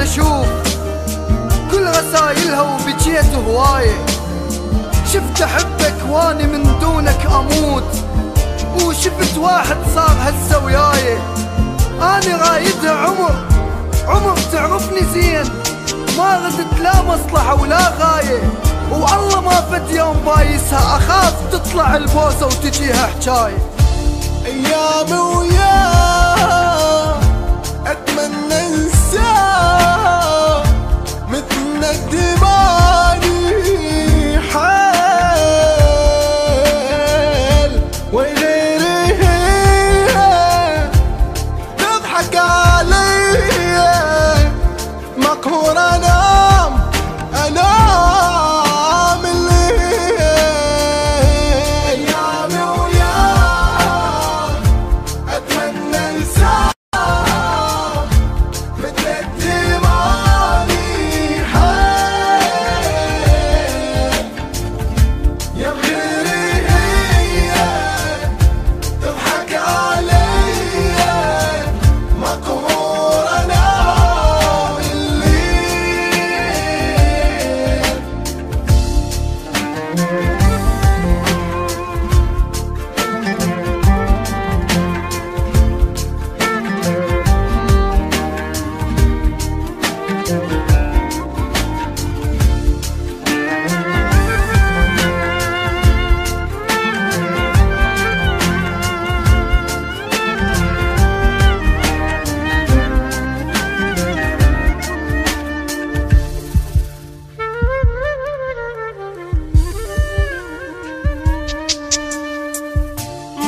وانا اشوف كل رسايلها وبجيت هوايه. شفت احبك واني من دونك اموت، وشفت واحد صار هسه وياي. اني رايدها عمر تعرفني زين، ما ردت لا مصلحة ولا غاية، والله ما فد يوم بايسها اخاف تطلع البوسة وتجيها حجاية. ايامي وياه اتمنى انساه مثل الدماني حال، وغيري هي تضحك علي مقهور انام الليل. ايامي وياه اتمنى انساه مثل الدماني حال، يا غيري هي تضحك علي مقهور انام الليل.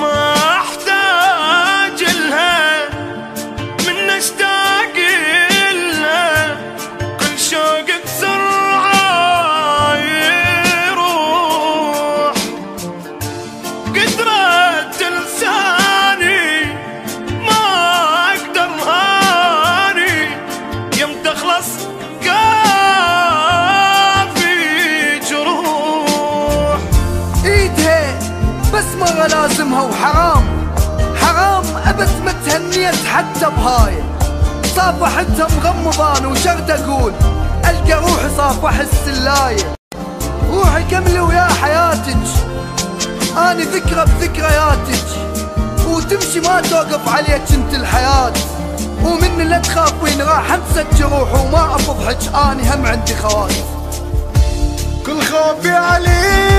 ما احتاج لها من اشتاق لها، كل شوق بسرعة يروح، قدرت لساني ما اقدر هاني، يوم تخلص كافي جروح. ايدها بس ما لازمها وحرام ابد ما تهنيت حتى بهاي. صافحتها مغمضان وشرد اقول القى روحي صافح السلاية. روحي كملي ويا حياتك، اني ذكرى بذكرياتك، وتمشي ما توقف عليك انت الحياة. ومني لا تخافين راح انسى الجروح وما افضحك، اني هم عندي خواطر. كل خوفي عليك